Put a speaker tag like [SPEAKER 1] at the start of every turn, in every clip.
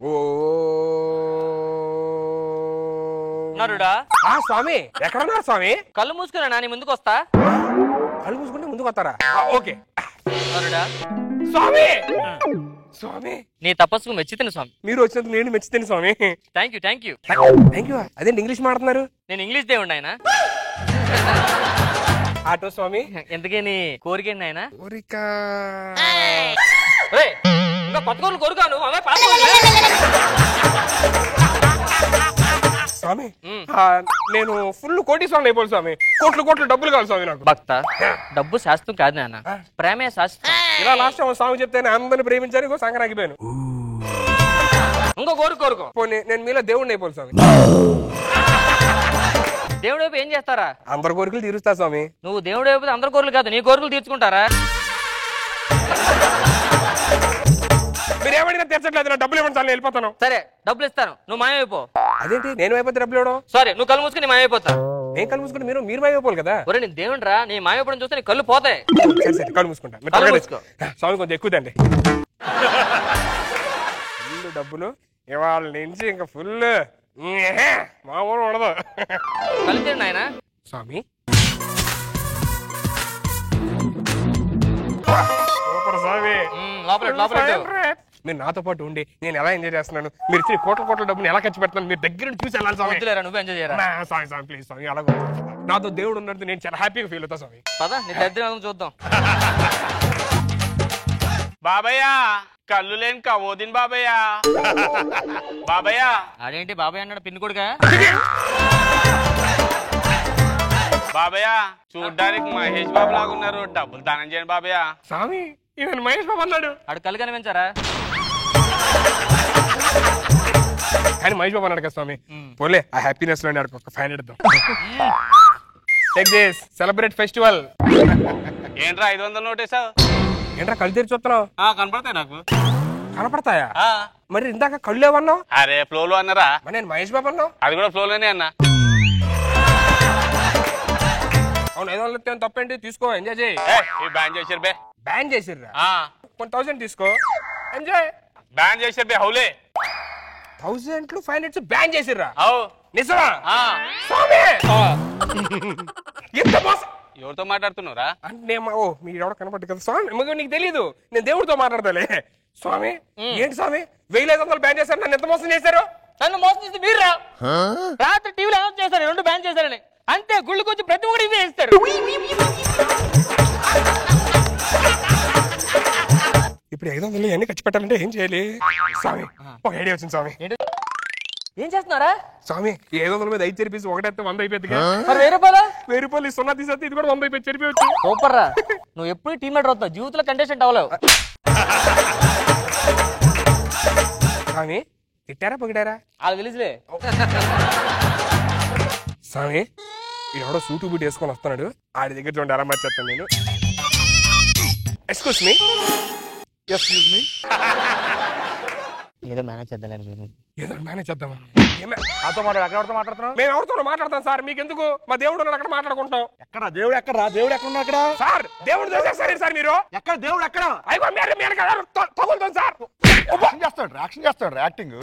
[SPEAKER 1] ఓ
[SPEAKER 2] నరుడా
[SPEAKER 1] స్వామి ఎక్కడున్నారు స్వామి?
[SPEAKER 2] కళ్ళు మూసుకున్నా నీ ముందుకు వస్తా.
[SPEAKER 1] కళ్ళు మూసుకుంటే ముందుకు వస్తారా? ఓకే
[SPEAKER 2] నరుడా
[SPEAKER 1] స్వామి. స్వామి
[SPEAKER 2] నీ తపస్సుకు మెచ్చితిని స్వామి.
[SPEAKER 1] మీరు వచ్చినందుకు నేను మెచ్చుతాను స్వామి.
[SPEAKER 2] Thank you thank you
[SPEAKER 1] thank you. అదేంటి ఇంగ్లీష్ మాట్లాడుతున్నారు?
[SPEAKER 2] నేను ఇంగ్లీష్ దేవుడు ఆయన.
[SPEAKER 1] ఆటో స్వామి.
[SPEAKER 2] ఎందుకే నీ కోరిక ఏంటి ఆయన?
[SPEAKER 1] కోరిక
[SPEAKER 2] ఇంకా కొత్త కోరిక కోరుకాను అవే పాప
[SPEAKER 1] స్వామి. నేను ఫుల్ కోటీశ్వరుని అయిపోయి స్వామి. కోట్లు కోట్లు డబ్బులు కావాలి స్వామి నాకు.
[SPEAKER 2] భక్త డబ్బు శాస్త్రం కాదు నాన్న, ప్రేమే శాస్త్రం.
[SPEAKER 1] ఇలా లాస్ట్ స్వామి చెప్తే అందరిని ప్రేమించాను, ఇంకో సంక్రాంతిపోయాను.
[SPEAKER 2] ఇంకో కోరుకో.
[SPEAKER 1] పోనీ నేను మీలో దేవుడిని అయిపోయి స్వామి.
[SPEAKER 2] దేవుడు వైపు ఏం చేస్తారా?
[SPEAKER 1] అందరి కోరికలు తీరుస్తా స్వామి.
[SPEAKER 2] నువ్వు దేవుడు వైపు అందరి కోరికలు కాదు, నీ కోరికలు తీర్చుకుంటారా?
[SPEAKER 1] మీరు ఏమైనా తీర్చట్లేదు, నా డబ్బులు ఇవ్వండి సార్, నేను వెళ్ళిపోతాను.
[SPEAKER 2] సరే డబ్బులు ఇస్తాను, నువ్వు మాయమైపో.
[SPEAKER 1] అదేంటి నేను అయిపోతే డబ్బులు ఇవ్వడం?
[SPEAKER 2] సరే నువ్వు కళ్ళు మూసుకుని మాయమైపోతా.
[SPEAKER 1] నేను కళ్ళు మూసుకుంటే మీరు మాయమైపోవాలి కదా.
[SPEAKER 2] ఒరే నేను దేవుడు రా, నీ మాయమైపోవడం చూస్తే నీ కళ్ళు పోతాయి.
[SPEAKER 1] సరే సరే కళ్ళు మూసుకుంటా. స్వామి కొంచెం ఎక్కువదండి. ఫుల్ డబ్బులు ఇవాళ నుంచి ఇంకా ఫుల్ మామూలు ఉండదు.
[SPEAKER 2] కళ్ళు తిండి ఆయన.
[SPEAKER 1] స్వామి సూపర్ స్వామి. మీరు నాతో పాటు ఉండి నేను ఎలా ఎంజాయ్ చేస్తున్నాను, మీరు ఇచ్చిన కోట్ల కోట్ల డబ్బుని ఎలా ఖర్చు పెడుతున్నాను మీరు దగ్గర చూసి వెళ్ళాలి స్వామి.
[SPEAKER 2] నువ్వు ఎంజాయ్ చేయరా?
[SPEAKER 1] స్వామి స్వామి ప్లీజ్ స్వామి అలాగే నాతో దేవుడు ఉన్నట్టు నేను చాలా హ్యాపీగా ఫీల్ అవుతా స్వామి.
[SPEAKER 2] పద నీ దరిద్రం చూద్దాం.
[SPEAKER 3] బాబయ్య కళ్ళు లేని కవోదిన్ బాబయ్య. బాబయ్య
[SPEAKER 2] అదేంటి బాబాయ్ అన్నాడు పిన్ కొడుగా?
[SPEAKER 3] బాబయ్య చూడ్డానికి మహేష్ బాబు లాగున్నారు, డబ్బులు దానం చేయండి బాబయ్య.
[SPEAKER 1] స్వామి ఈయన మహేష్ బాబు అన్నాడు.
[SPEAKER 2] అడు కళ్ళు కనిపించారా?
[SPEAKER 1] కానీ మహేష్ బాబు అన్నాడు కదా స్వామి. పోలే ఆ హ్యాపీనెస్ లో ఒక 500 ఇద్దాం. Take this celebrate festival.
[SPEAKER 3] ఏంట్రా 500 నోటేసావు?
[SPEAKER 1] ఏంట్రా కళ్ళు తెరిచి చూస్తున్నావు?
[SPEAKER 3] కనపడతాయి నాకు.
[SPEAKER 1] కనపడతాయా? మరి ఇందాక కళ్ళు ఏమన్నావు?
[SPEAKER 3] అరే ఫ్లోలో అన్నారా?
[SPEAKER 1] మరి నేను మహేష్ బాబు అన్నావు.
[SPEAKER 3] అది కూడా ఫ్లోలోనే అన్నా.
[SPEAKER 1] అవును 500 తప్పేంటి, తీసుకో ఎంజాయ్ చేయి.
[SPEAKER 3] బ్యాన్ చేసారు బే.
[SPEAKER 1] బ్యాన్ చేసిర్రా? 1000 తీసుకో ఎంజాయ్.
[SPEAKER 3] బ్యాన్ చేసారు బే హౌలే.
[SPEAKER 1] 1000 500 బ్యాన్ చేసిర్రా?
[SPEAKER 3] అవు
[SPEAKER 1] నిజమా? ఎంత మోసం.
[SPEAKER 3] ఎవరితో మాట్లాడుతున్నారా?
[SPEAKER 1] అంటే మీరు ఎవడో కనపడ్డు కదా స్వామి, నీకు తెలీదు నేను దేవుడితో మాట్లాడతాలే. స్వామి ఏంటి స్వామి 1500 బ్యాన్ చేశారు, నన్ను ఎంత మోసం చేశారు?
[SPEAKER 2] నన్ను మోసం చేసి మీరు రాత్రి టీవీలో అనౌన్స్ చేశారు 2 బ్యాన్ చేశారని. అంతే గుళ్ళకి వచ్చి ప్రతి ఒక్కరు ఇవే ఇస్తారు.
[SPEAKER 1] ఇప్పుడు 500 అన్ని ఖర్చు పెట్టాలంటే ఏం చేయాలి స్వామి? ఒక ఐడియా వచ్చింది స్వామి.
[SPEAKER 2] ఏం చేస్తున్నారా
[SPEAKER 1] స్వామి? 500 మీద 5 చెరిపేసి ఒకటైతే 100 అయిపోయింది.
[SPEAKER 2] మరి 1000 రూపాయలు
[SPEAKER 1] 1000 రూపాయలు 0 తీసేస్తే ఇది కూడా 100 అయిపోయి చెరిపోవచ్చు.
[SPEAKER 2] సూపర్ రా, నువ్వు ఎప్పుడు టీమ్ లీడర్ అవుతావు, జీవితంలో కంటెస్టెంట్ అవ్వలేవు.
[SPEAKER 1] స్వామి తిట్టారా పొగిడారా?
[SPEAKER 2] అది తెలుసులే.
[SPEAKER 1] స్వామి ఎవడో సూటు బూట్ వేసుకొని వస్తున్నాడు, ఆడి దగ్గర చూడండి ఎలా మార్చేస్తాను నేను. Excuse me. Excuse me.
[SPEAKER 2] ఏదో మేనేజ్ చేద్దాం.
[SPEAKER 1] ఏదో మేనేజ్ చేద్దామా?
[SPEAKER 4] నాతో మాట్లాడు. మాట్లాడుతున్నావు?
[SPEAKER 1] మేము ఎవరితో మాట్లాడతాం సార్, మీకు ఎందుకు? మా దేవుడు ఉన్నాడు అక్కడ మాట్లాడుకుంటాం.
[SPEAKER 4] ఎక్కడ దేవుడు? ఎక్కడ దేవుడు? ఎక్కడ ఉన్నా అక్కడ?
[SPEAKER 1] సార్ దేవుడు చూసేస్తారు సార్ మీరు.
[SPEAKER 4] ఎక్కడ దేవుడు? ఎక్కడ?
[SPEAKER 1] అయిపో మీరు తగులుతాం సార్.
[SPEAKER 4] యాక్షన్ చేస్తాడు యాక్టింగ్.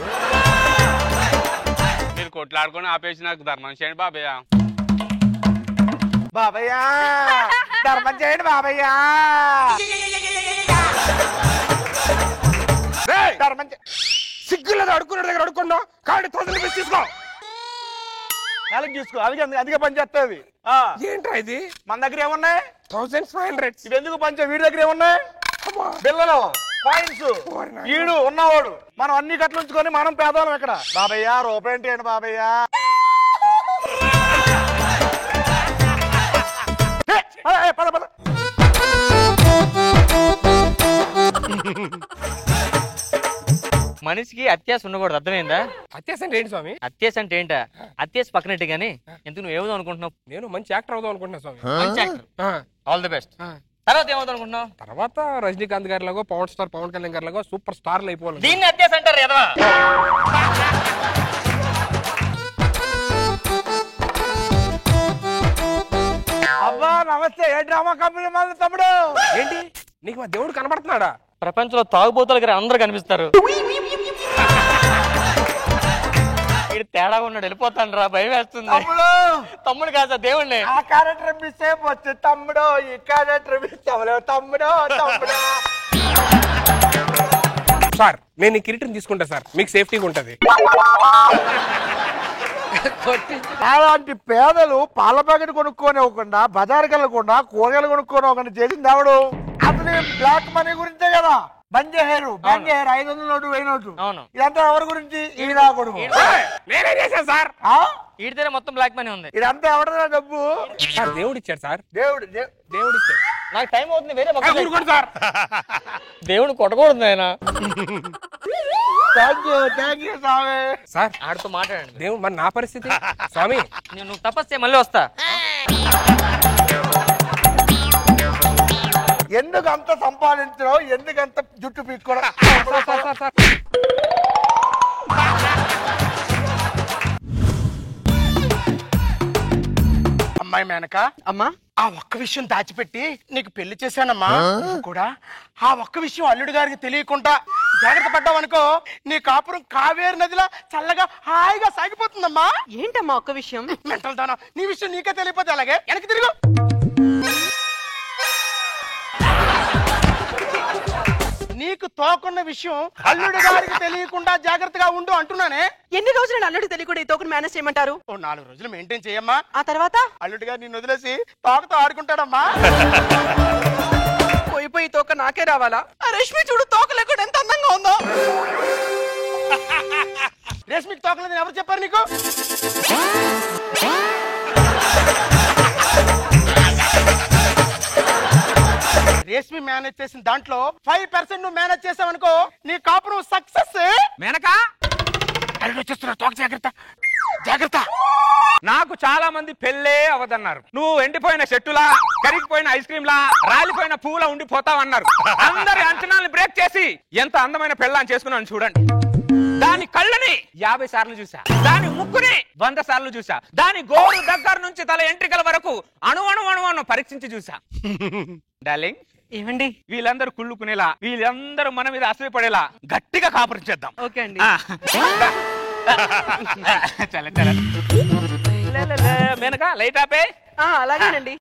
[SPEAKER 3] మీరు కొట్లాడుకొని ఆపేసి నాకు ధర్మం చేయండి బాబయ్య.
[SPEAKER 4] బాబయ్య ధర్మం చేయండి బాబయ్య.
[SPEAKER 1] సిగ్గులేదు అడుక్కున్న దగ్గర అడుక్కున్నావు కాబట్టి 1000 రూపీస్ తీసుకో.
[SPEAKER 4] నెలకు తీసుకో, అదిగే పని చేస్తుంది.
[SPEAKER 1] ఏంట్రా ఇది?
[SPEAKER 4] మన దగ్గర ఏమున్నాయి?
[SPEAKER 1] 1500.
[SPEAKER 4] ఇది ఎందుకు పంచే? వీడి దగ్గర ఏమున్నాయి? బిల్లలు, కాయిన్స్. వీడు ఉన్నవాడు, మనం అన్ని కట్లు ఉంచుకొని మనం పేదవాళ్ళం. ఎక్కడ బాబయ్య రూపాయి ఏంటి బాబయ్య? పద పద.
[SPEAKER 2] మనిషికి అత్యాశ ఉండకూడదు, అర్థమైందా?
[SPEAKER 1] అత్యాశ అంటే ఏంటి స్వామి?
[SPEAKER 2] అత్యాశ అంటే ఏంటా? అత్యాశ పక్కనట్టు గానీ ఎందుకు నువ్వు ఏమవుదాం అనుకుంటున్నావు?
[SPEAKER 1] నేను మంచి యాక్టర్ అవుదాం అనుకుంటున్నా స్వామి.
[SPEAKER 2] మంచి యాక్టర్, ఆల్ ది బెస్ట్. తర్వాత ఏమవుతాం అనుకుంటున్నావు?
[SPEAKER 1] తర్వాత రజనీకాంత్ గారి లాగో, పవర్ స్టార్ పవన్ కళ్యాణ్ గారి లాగో సూపర్ స్టార్లు అయిపోవాలి.
[SPEAKER 2] దీన్ని అత్యాశ అంటారు కదా.
[SPEAKER 4] అబ్బా నమస్తే. ఏ డ్రామా కంపెనీ మన తమ్ముడు?
[SPEAKER 1] ఏంటి నీకు మా దేవుడు కనబడుతున్నాడా?
[SPEAKER 2] ప్రపంచంలో తాగుబోతుల దగ్గర అందరు కనిపిస్తారు. తేడా ఉన్నాడు, వెళ్ళిపోతాను రా, భయం వేస్తుంది. తమ్ముడు కాదు సార్, దేవుణ్ణి.
[SPEAKER 4] ఆ క్యారెక్టర్ మిస్ అయిపోవచ్చు తమ్ముడు, ఈ క్యారెక్టర్ మిస్ అవ్వలేవు తమ్ముడు. తమ్ముడు
[SPEAKER 1] సార్ నేను ఈ కిరీటం తీసుకుంటా సార్, మీకు సేఫ్టీగా ఉంటది.
[SPEAKER 4] అలాంటి పేదలు పాల ప్యాకెట్ కొనుక్కోనివ్వకుండా, బజార్కి వెళ్ళకుండా, కూరగాయలు కొనుక్కోనివ్వకుండా చేసింది ఎవడు? అసలు బ్లాక్ మనీ గురించే కదా. బంజేహేరు 500 నోటు 1000 నోటు.
[SPEAKER 2] అవును.
[SPEAKER 4] ఇదంతా ఎవరి గురించి? ఈయన కొడుకు.
[SPEAKER 1] నేనే చేశాను సార్.
[SPEAKER 2] ఈడితేనే మొత్తం బ్లాక్ మనీ ఉంది.
[SPEAKER 4] ఇదంతా ఎవడదా డబ్బు?
[SPEAKER 1] సార్ దేవుడు ఇచ్చాడు సార్,
[SPEAKER 4] దేవుడు
[SPEAKER 1] దేవుడు ఇచ్చాడు.
[SPEAKER 2] నాకు టైం అవుతుంది, వేరే మొక్క
[SPEAKER 1] ఊరుకోండి సార్.
[SPEAKER 2] దేవుడు కొట్టకూడదు ఆయన.
[SPEAKER 4] Thank you Swamy.
[SPEAKER 1] సార్
[SPEAKER 2] ఆడితో మాట్లాడండి.
[SPEAKER 1] దేవుడు మరి నా పరిస్థితి స్వామి.
[SPEAKER 2] నువ్వు తపస్సే, మళ్ళీ వస్తా.
[SPEAKER 4] ఎందుకు అంత సంపాదించడం, ఎందుకు అంత జుట్టు పీక్కోవడం?
[SPEAKER 5] అమ్మాయి మేనక,
[SPEAKER 6] అమ్మా
[SPEAKER 5] ఆ ఒక్క విషయం దాచిపెట్టి నీకు పెళ్లి చేశానమ్మా. నువ్వు కూడా ఆ ఒక్క విషయం అల్లుడు గారికి తెలియకుండా జాగ్రత్త పడ్డావనుకో, నీ కాపురం కావేరి నదిలా చల్లగా హాయిగా సాగిపోతుందమ్మా.
[SPEAKER 6] ఏంటమ్మా ఒక్క విషయం?
[SPEAKER 5] మెంటల్ దానా, నీ విషయం నీకే తెలియపోతే అలాగే వెనక్కి తిరుగు. నీకు తోకున్న విషయం అల్లుడు గారికి తెలియకుండా జాగ్రత్తగా ఉండు అంటున్నానే.
[SPEAKER 6] ఎన్ని రోజులు అల్లుడు తెలియకుండా ఈ తోకను మేనేజ్ చేయమంటారు?
[SPEAKER 5] ఓ 4 రోజులు మెయింటైన్ చేయమ్మా.
[SPEAKER 6] ఆ తర్వాత
[SPEAKER 5] అల్లుడు గారు నిన్ను వదిలేసి తోకతో ఆడుకుంటాడమ్మా.
[SPEAKER 6] పోయి తోక నాకే రావాలా? ఆ రష్మి చూడు, తోక లేకుండా ఎంత అందంగా ఉందో.
[SPEAKER 5] రేష్మికి తోకలేదని ఎవరు చెప్పారు నీకు? రేష్మి మేనేజ్ చేసిన దాంట్లో 5% నువ్వు మేనేజ్ చేసావనుకో, నీ కాపురం సక్సెస్.
[SPEAKER 3] మేనకా
[SPEAKER 5] అల్లుడు వచ్చేస్తున్నా, తోక జాగ్రత్త జాగ్రత్త.
[SPEAKER 3] నాకు చాలా మంది పెళ్ళే అవదన్నారు. నువ్వు ఎండిపోయిన చెట్టులా, కరిగిపోయిన ఐస్ క్రీమ్ లా, రాలిపోయిన పువ్వులా ఉండిపోతావన్నారు. అందరి అంచనాలను బ్రేక్ చేసి ఎంత అందమైన పెళ్ళాన్ని చేసుకున్నాను చూడండి. దాని కళ్ళని 50 సార్లు చూసా, దాని ముక్కుని 100 సార్లు చూసా, దాని గోరు దగ్గర నుంచి తల ఎంట్రికల వరకు అణు పరీక్షించి చూసా. డార్లింగ్,
[SPEAKER 6] ఏమండి?
[SPEAKER 3] వీళ్ళందరూ కుళ్ళుకునేలా, వీళ్ళందరూ మన మీద అసూయపడేలా గట్టిగా కాపురం చేద్దాం.
[SPEAKER 6] ఓకే అండి.
[SPEAKER 3] చల చల మేనకా లైట్ ఆపే.
[SPEAKER 6] అలాగేనండి.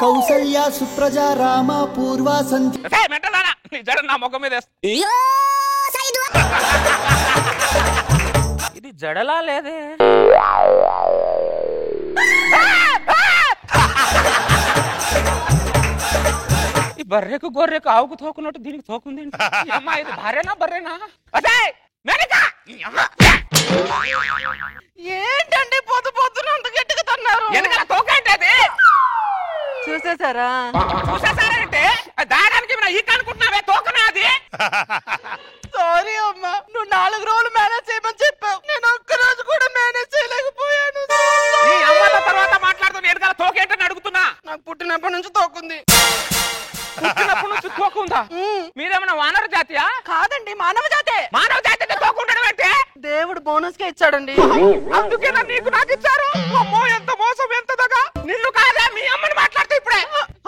[SPEAKER 7] కౌసల్యా సుప్రజా రామ పూర్వా సంధ్య.
[SPEAKER 3] మెంటదానా, నీ జడ నా ముఖం మీద ఇది జడలా లేదే. ఈ బర్రెకు గొర్రెకు ఆవుకు తోకున్నట్టు దీనికి తోకుంది. అమ్మా ఇది భార్యనా బర్రెనా? అదే
[SPEAKER 6] ఏంటండి పొద్దున అంత గట్టిగా తన్నారు?
[SPEAKER 3] వెనకాల తోక అంటే అది
[SPEAKER 6] చూసేసారా?
[SPEAKER 3] చూసేసారంటే దారానికి ఈ కనుకుంటున్నావే తోకనా అది?
[SPEAKER 6] సారీ అమ్మా, నువ్వు 4 రోజులు మేనేజ్ చేయమని చెప్పావు, నేను ఒక్క రోజు కూడా మేనేజ్ చేయలేకపోయాను.
[SPEAKER 3] నీ అమ్మతో తర్వాత మాట్లాడుతున్నా, వెనకాల తోకేంటని అడుగుతున్నా.
[SPEAKER 6] నాకు పుట్టినప్పటి నుంచి తోకుంది.
[SPEAKER 3] పుట్టినప్పటి నుంచి తోకుందా? మీరేమన్నా వానర జాతియా?
[SPEAKER 6] కాదండి, మానవ జాతే.
[SPEAKER 3] మానవ జాతి తోకుండడం అంటే
[SPEAKER 6] దేవుడు బోనస్ గా ఇచ్చాడండి.
[SPEAKER 3] అందుకేనా నీకు నాకు ఇచ్చారు? అమ్మో ఎంత మోసం, ఎంత దగా. నిన్ను కాదా మీ అమ్మని మాట్లాడుతూ ఇప్పుడే.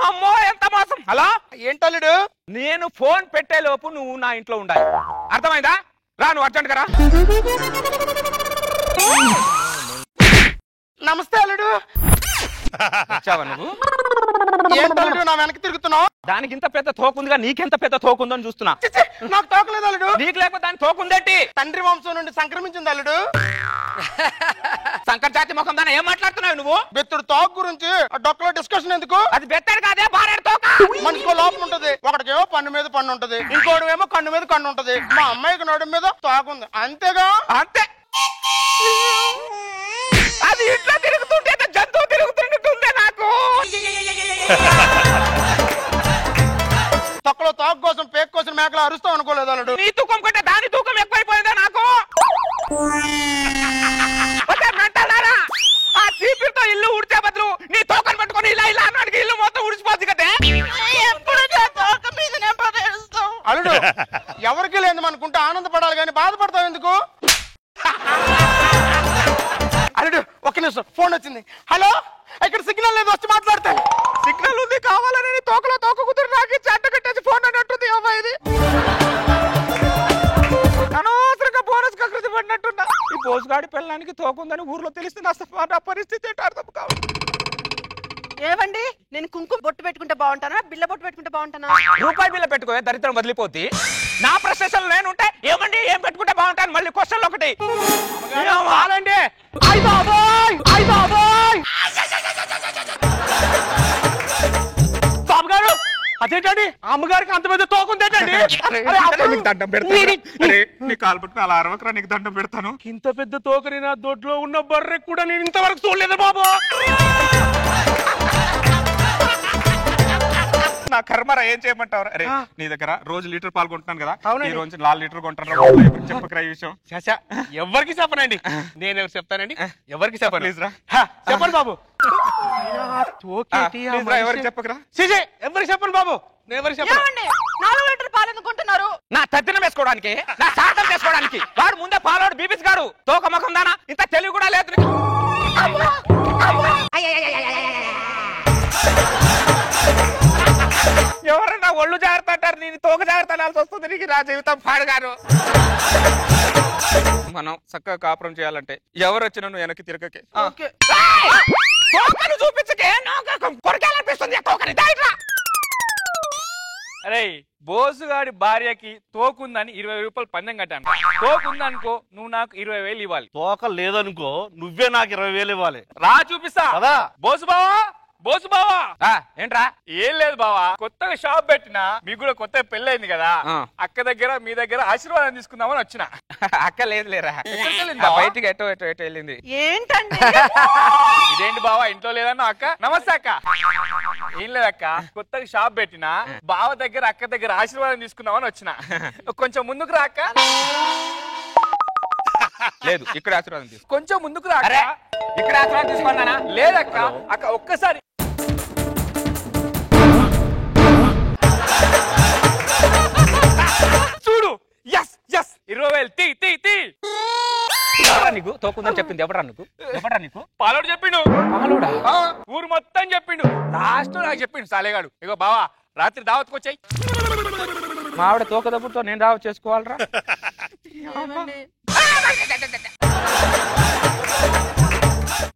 [SPEAKER 3] అమ్మో ఎంత మోసం. హలో
[SPEAKER 5] ఏంటల్లుడు?
[SPEAKER 3] నేను ఫోన్ పెట్టే లోపు నువ్వు నా ఇంట్లో ఉండాలి, అర్థమైందా? రా నువ్వు అర్జెంట్ గా రా.
[SPEAKER 5] నమస్తే అల్లుడు.
[SPEAKER 3] వచ్చావా నువ్వు?
[SPEAKER 5] ఏంటల్లుడు నా వెనక్కి తిరుగుతున్నావు?
[SPEAKER 3] దానికి ఇంత పెద్ద తోకుందిగా, నీకెంత పెద్ద తోకుందని చూస్తున్నా.
[SPEAKER 5] నాకు తోకలేదు అల్లుడు.
[SPEAKER 3] నీకు లేకపోతే దాని తోకుందేంటి?
[SPEAKER 5] తండ్రి వంశం నుండి సంక్రమించింది అల్లుడు.
[SPEAKER 3] సంకర్ జాతి ముఖం దాన్ని ఏం మాట్లాడుతున్నావు నువ్వు?
[SPEAKER 5] బెత్తుడు తోక గురించి ఆ డొక్కలో డిస్కషన్ ఎందుకు?
[SPEAKER 3] అది బెత్తడు కాదే, భార్య తోక.
[SPEAKER 5] మనిషికో లోపం ఉంటది. ఒకటికేమో పన్ను మీద పన్ను ఉంటది, ఇంకోటి ఏమో కన్ను మీద కన్ను ఉంటది. మా అమ్మాయికి నడుము మీద తోక ఉంది, అంతేగా?
[SPEAKER 3] అంతే. అది ఇంట్లో తిరుగుతుంటే జంతువు తిరుగుతుంటుందే నాకు.
[SPEAKER 5] తొక్కలో తోక కోసం పేక్ కోసం మేకలు అరుస్తాం అనుకోలేదు అల్లుడు.
[SPEAKER 3] నీ తూకం కంటే దాని తూకం ఎక్కువైపోయిందా నాకు? ఆ చీపిరితో ఇల్లు ఉడిచే బదులు నీ తోకను పట్టుకొని ఇలా ఇలా అన్నాడికి ఇల్లు మొత్తం ఉడిచిపోద్ది కదే.
[SPEAKER 5] అల్లుడు, ఎవరికి లేదు అనుకుంటే ఆనందపడాలి కానీ బాధపడతావు ఎందుకు? అల్లుడు ఒక్క నిమిషం, ఫోన్ వచ్చింది. హలో, ఇక్కడ సిగ్నల్ లేదు, వచ్చి మాట్లాడతాను.
[SPEAKER 3] సిగ్నల్ ఉంది కావాలని తోకలో తోక కుదురు నాకు చెట్ట కట్టేసి ఫోన్ అన్నట్టుంది. అమ్మాయి ఇది అనవసరంగా బోనస్ కకృతి పడినట్టున్నా. ఈ పోసుగాడి పిల్లడానికి తోకుందని ఊర్లో తెలిస్తే నా పరిస్థితి ఏంటో అర్థం కావాలి.
[SPEAKER 6] ఏమండి నేను కుంకుమ బొట్టు పెట్టుకుంటే బాగుంటానా బిల్ల బొట్టు పెట్టుకుంటే బాగుంటానా?
[SPEAKER 3] రూపాయి బిల్ల పెట్టుకో, దరిద్రం వదిలిపోద్ది. నా ప్రశ్నలు నేనుంటే ఏమండి ఏం పెట్టుకుంటే బాగుంటాను? మళ్ళీ క్వశ్చన్లు ఒకటి
[SPEAKER 2] చాలండి. బాబు గారు అదేంటండి అమ్మగారికి అంత పెద్ద తోకుందేటండి?
[SPEAKER 3] దండం పెడతాను. నీ కాలు పట్టుకుని అలా అరవకరా, నీకు దండం పెడతాను.
[SPEAKER 2] ఇంత పెద్ద తోకని నా దొడ్లో ఉన్న బర్రె కూడా నేను ఇంతవరకు చూడలేదు బాబు.
[SPEAKER 3] నా కర్మరా, ఏం చేయమంటావు? అరే నీ దగ్గర రోజు లీటర్ పాలు కొంటున్నాను కదా, ఈ రోజు 4 లీటర్ కొంటాను. చెప్పకరా ఈ విషయం.
[SPEAKER 2] ఎవరికి చెప్పనండి. నేను ఎవరు చెప్తానండి? ఎవరికి చెప్పను.
[SPEAKER 3] ప్లీజ్ రా,
[SPEAKER 2] చెప్పండి బాబు.
[SPEAKER 3] ఎవరికి చెప్పకరా.
[SPEAKER 2] ఎవరికి చెప్పను బాబు. నేను ఎవరికి చెప్పను.
[SPEAKER 6] 4 లీటర్ పాలు ఎందుకు కొంటున్నారు?
[SPEAKER 3] నా తద్దినం వేసుకోవడానికి, నా శాతం చేసుకోవడానికి. వాడు ముందే పాలోడు బీబీస్ గాడు, తోక ముఖం దానా, ఇంత తెలివి కూడా లేదు. ఎవరన్నా ఒళ్ళు జాగ్రత్త అంటారు, నేను తోక జాగ్రత్త అనాల్సి వస్తుంది. నీకు నా జీవితం పాడుగాను. మనం చక్కగా కాపురం చేయాలంటే ఎవరు వచ్చినా నువ్వు వెనక్కి తిరగకే. తోకను చూపించకే, కొరకాలనిపిస్తుంది.
[SPEAKER 2] అరే బోసుగాడి భార్యకి తోకుందని 20 రూపాయలు పందెం కట్టాను. తోకుందనుకో నువ్వు నాకు 20,000 ఇవ్వాలి.
[SPEAKER 8] తోక లేదనుకో నువ్వే నాకు 20,000 ఇవ్వాలి.
[SPEAKER 2] రా చూపిస్తా. బోసు బావా, బోసు బావా.
[SPEAKER 3] ఏంట్రా?
[SPEAKER 2] ఏం లేదు బావా, కొత్తగా షాప్ పెట్టినా, మీకు కూడా కొత్తగా పెళ్ళైంది కదా, అక్క దగ్గర మీ దగ్గర ఆశీర్వాదం తీసుకుందామని వచ్చిన.
[SPEAKER 3] అక్క లేదు లేరా, బయటికి ఎటో ఎటో ఎటో వెళ్ళింది.
[SPEAKER 6] ఏంటండి
[SPEAKER 2] ఇదేంటి బావా ఇంట్లో లేదన్నా? అక్క నమస్తే అక్క. ఏం లేదక్క, కొత్తగా షాప్ పెట్టినా, బావ దగ్గర అక్క దగ్గర ఆశీర్వాదం తీసుకుందామని వచ్చిన. కొంచెం ముందుకు రా అక్క.
[SPEAKER 3] లేదు, ఇక్కడ ఆశీర్వాదం తీసుకో.
[SPEAKER 2] కొంచెం ముందుకు రా అక్క.
[SPEAKER 3] ఇక్కడ ఆశీర్వాదం తీసుకున్నానా?
[SPEAKER 2] లేదక్క. అక్క ఒక్కసారి చూడు. ఎస్ ఎస్ 20,000 తీ తీ తీ.
[SPEAKER 3] ఎవరా నీకు తోకుందని చెప్పింది? ఎవరా నీకు?
[SPEAKER 2] పాలోడు చెప్పిండు.
[SPEAKER 3] పాలోడా?
[SPEAKER 2] ఊరు మొత్తం చెప్పిండు. లాస్ట్ నాకు చెప్పిండు సాలేగాడు. ఇగో బావా రాత్రి దావత్కి వచ్చాయి.
[SPEAKER 3] మా ఆవిడ తోక దప్పుతో నేను రావు చేసుకోవాలరా?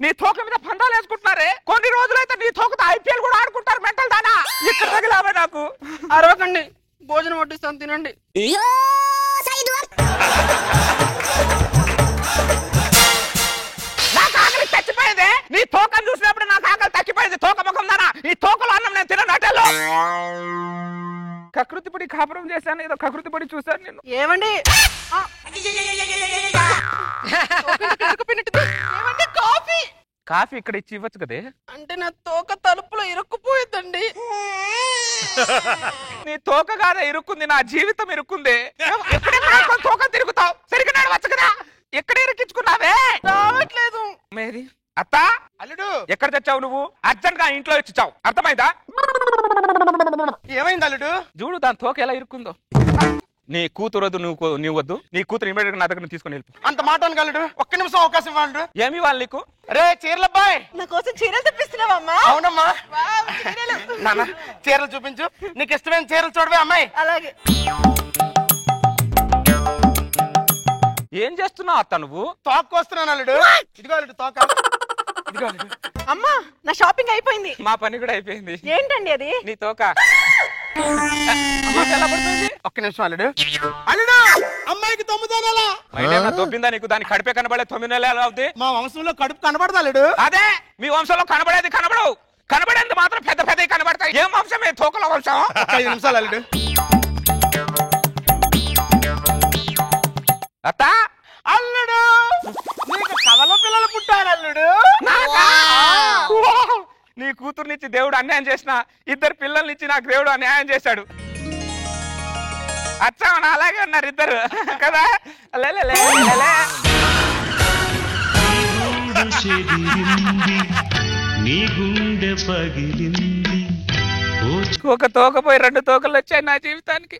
[SPEAKER 3] నీ తోక మీద పందాలు వేసుకుంటున్నారే. కొన్ని రోజులైతే నీ తోకతో IPL కూడా ఆడుకుంటారు. మెంటల్ దానా, ఇక్కడ తగిలావే నాకు.
[SPEAKER 6] అరవకండి, భోజనం వడ్డిస్తాను తినండి.
[SPEAKER 3] నాకు ఆకలి చచ్చిపోయేదే. నీ తోకను చూసినప్పుడు నాకు ఆకలి తగ్గిపోయింది. తోక ముఖం దానా, ఈ తోకలో అన్నం నేను తినను. హోటల్లో కకృతి పడి కాపురం చేశాను, ఏదో కకృతి పడి చూశాను నేను.
[SPEAKER 6] ఏమండి కాఫీ
[SPEAKER 3] కాఫీ ఇక్కడ ఇచ్చి ఇవ్వచ్చు కదే.
[SPEAKER 6] అంటే నా తోక తలుపులో ఇరుక్కుపోయిందండి.
[SPEAKER 3] నీ తోక కాదా ఇరుక్కుంది, నా జీవితం ఇరుక్కుంది. తోక తిరుగుతావు, సరిగ్గా నడవచ్చు కదా. ఎక్కడ ఇరుక్కించుకున్నావే?
[SPEAKER 6] రావట్లేదు.
[SPEAKER 3] మేరీ అత్త,
[SPEAKER 5] అల్లుడు
[SPEAKER 3] ఎక్కడ తెచ్చావు నువ్వు? అర్జెంట్ గా ఇంట్లో ఇచ్చావు, అర్థమైందా?
[SPEAKER 5] ఏమైంది అల్లుడు?
[SPEAKER 3] చూడు దాని తోక ఎలా ఇరుక్కుందో. నీ కూతురు వద్దు, నువ్వు వద్దు. నీ కూతురు ఇమీడియట్ గా నా దగ్గర తీసుకొని వెళ్ళిపో.
[SPEAKER 5] అంత మాట అనగలడు. ఒక్క నిమిషం అవకాశం ఇవ్వండు.
[SPEAKER 3] ఏమి వాళ్ళు నీకు?
[SPEAKER 5] రే చీరలబ్బాయ్,
[SPEAKER 6] నా కోసం చీరలు తెప్పిస్తున్నావమ్మా?
[SPEAKER 5] అవునమ్మా. నాన్న చీరలు చూపించు. నీకు ఇష్టమైన చీరలు చూడవే అమ్మాయి.
[SPEAKER 6] అలాగే.
[SPEAKER 3] ఏం చేస్తున్నావు అత్త నువ్వు?
[SPEAKER 5] తోక వస్తున్నాను అల్లుడు. ఇదిగో అల్లుడు తోక. ఇదిగో అల్లుడు.
[SPEAKER 6] అమ్మా నా షాపింగ్ అయిపోయింది.
[SPEAKER 3] మా పని కూడా అయిపోయింది.
[SPEAKER 6] ఏంటండి అది?
[SPEAKER 3] నీ తోక ఎలా పడుతుంది?
[SPEAKER 5] ఒక్క నిమిషం అల్లుడు. అల్లుడు అమ్మాయికి 9 నెలల.
[SPEAKER 3] దొబ్బిందా నీకు? దాని కడుపే కనబడే 9 నెలలు ఎలా అవుతుంది?
[SPEAKER 5] మా వంశంలో కడుపు కనబడదా అల్లుడు?
[SPEAKER 3] అదే మీ వంశంలో కనబడేది కనబడవు. కనబడేది మాత్రం పెద్ద పెద్దవి కనబడతాయి. ఏం వంశమే? తోకల వంశం.
[SPEAKER 5] 5 నిమిషాలు అల్లుడు.
[SPEAKER 3] అత్త,
[SPEAKER 5] అల్లుడు నీకు కవల పిల్లలు పుట్టారు అల్లుడు.
[SPEAKER 3] నీ కూతురునిచ్చి దేవుడు అన్యాయం చేసిన, 2 పిల్లల్నిచ్చి నాకు దేవుడు అన్యాయం చేశాడు. అచ్చా అలాగే ఉన్నారు ఇద్దరు కదా. ఒక తోకపోయి 2 తోకలు వచ్చాయి నా జీవితానికి.